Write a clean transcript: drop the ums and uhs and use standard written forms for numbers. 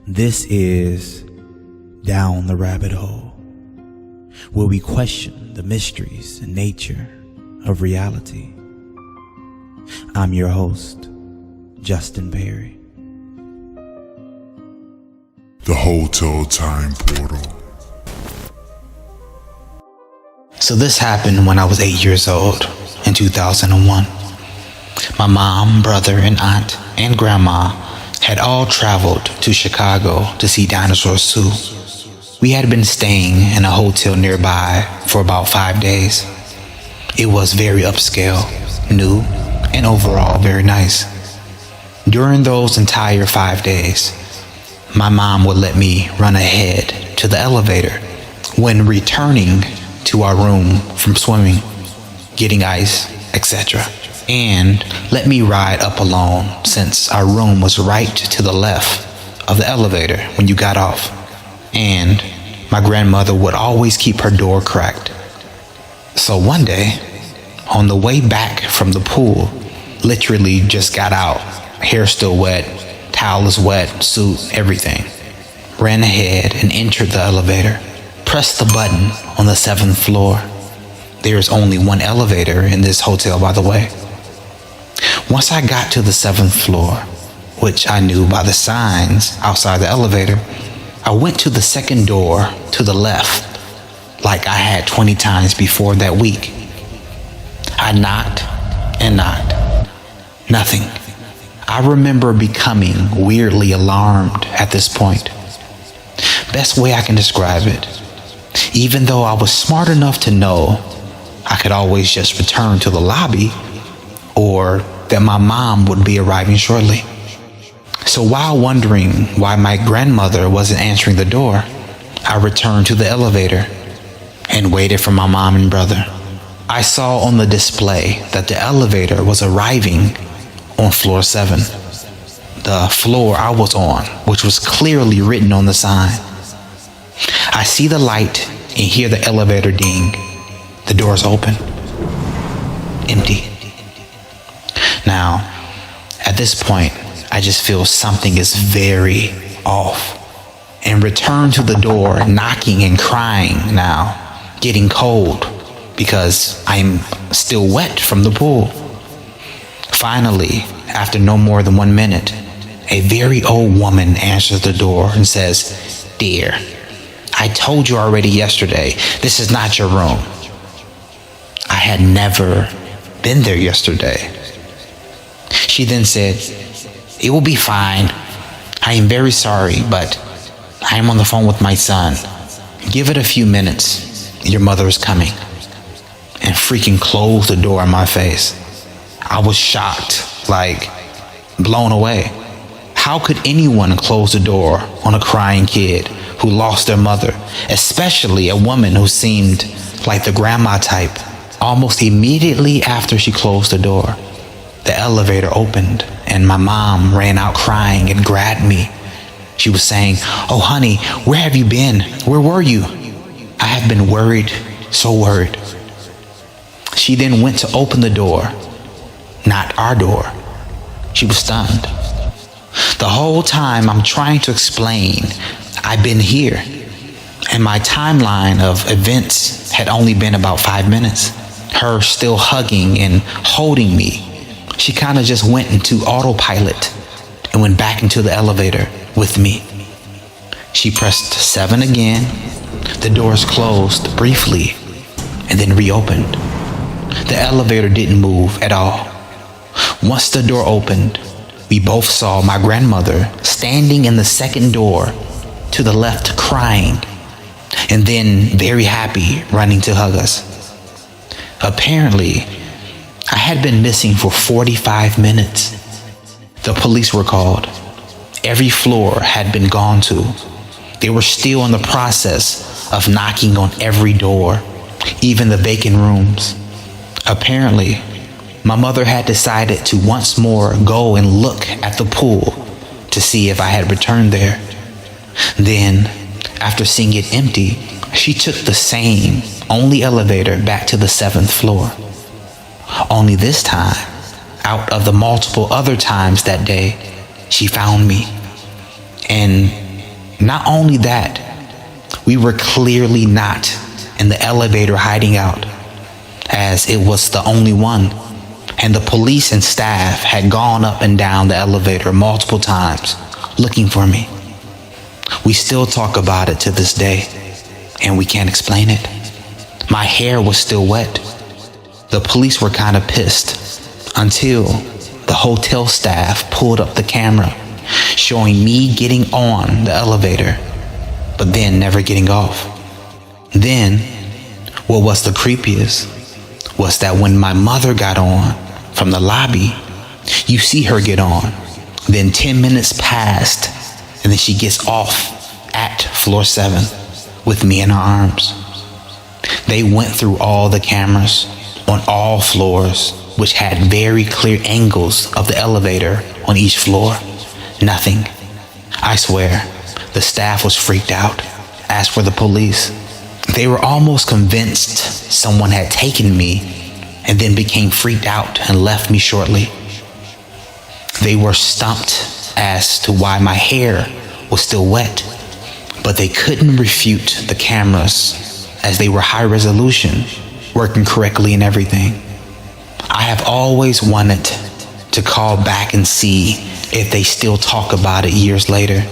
This is Down the Rabbit Hole, where we question the mysteries and nature of reality. I'm your host, Justin Perry. The Hotel Time Portal. So this happened when I was 8 years old in 2001. My mom, brother, and aunt and grandma had all traveled to Chicago to see Dinosaur Sue. We had been staying in a hotel nearby for about 5 days. It was very upscale, new, and overall very nice. During those entire 5 days, my mom would let me run ahead to the elevator when returning to our room from swimming, getting ice, etc., and let me ride up alone since our room was right to the left of the elevator when you got off, and my grandmother would always keep her door cracked. So one day, on the way back from the pool, literally just got out, hair still wet, towel is wet, suit, everything, ran ahead and entered the elevator, pressed the button on the 7th floor. There is only one elevator in this hotel, by the way. Once I got to the 7th floor, which I knew by the signs outside the elevator, I went to the second door to the left, like I had 20 times before that week. I knocked and knocked. Nothing. I remember becoming weirdly alarmed at this point. Best way I can describe it, even though I was smart enough to know I could always just return to the lobby or that my mom would be arriving shortly. So while wondering why my grandmother wasn't answering the door, I returned to the elevator and waited for my mom and brother. I saw on the display that the elevator was arriving on floor 7, the floor I was on, which was clearly written on the sign. I see the light and hear the elevator ding. The doors open. Empty. Now, at this point, I just feel something is very off and return to the door, knocking and crying now, getting cold because I'm still wet from the pool. Finally, after no more than 1 minute, a very old woman answers the door and says, "Dear, I told you already yesterday, this is not your room." I had never been there yesterday. She then said, "It will be fine. I am very sorry, but I am on the phone with my son. Give it a few minutes. Your mother is coming." And freaking closed the door in my face. I was shocked, like blown away. How could anyone close the door on a crying kid who lost their mother, especially a woman who seemed like the grandma type? Almost immediately after she closed the door, the elevator opened and my mom ran out crying and grabbed me. She was saying, "Oh honey, where have you been? Where were you?" I have been worried, so worried. She then went to open the door, not our door. She was stunned. The whole time I'm trying to explain I've been here, and my timeline of events had only been about 5 minutes. Her still hugging and holding me. She kind of just went into autopilot and went back into the elevator with me. She pressed 7 again. The doors closed briefly and then reopened. The elevator didn't move at all. Once the door opened, we both saw my grandmother standing in the second door to the left crying, and then very happy running to hug us. Apparently, I had been missing for 45 minutes. The police were called. Every floor had been gone to. They were still in the process of knocking on every door, even the vacant rooms. Apparently, my mother had decided to once more go and look at the pool to see if I had returned there. Then, after seeing it empty, she took the same only elevator back to the 7th floor. Only this time, out of the multiple other times that day, she found me. And Not only that, we were clearly not in the elevator hiding out, as it was the only one, and the police and staff had gone up and down the elevator multiple times looking for me. We still talk about it to this day, and we can't explain it. My hair was still wet. The police were kind of pissed until the hotel staff pulled up the camera showing me getting on the elevator, but then never getting off. Then, what was the creepiest was that when my mother got on from the lobby, you see her get on. Then 10 minutes passed, and then she gets off at floor 7 with me in her arms. They went through all the cameras on all floors, which had very clear angles of the elevator on each floor. Nothing. I swear, the staff was freaked out, as for the police. They were almost convinced someone had taken me and then became freaked out and left me shortly. They were stumped as to why my hair was still wet, but they couldn't refute the cameras as they were high resolution, working correctly and everything. I have always wanted to call back and see if they still talk about it years later.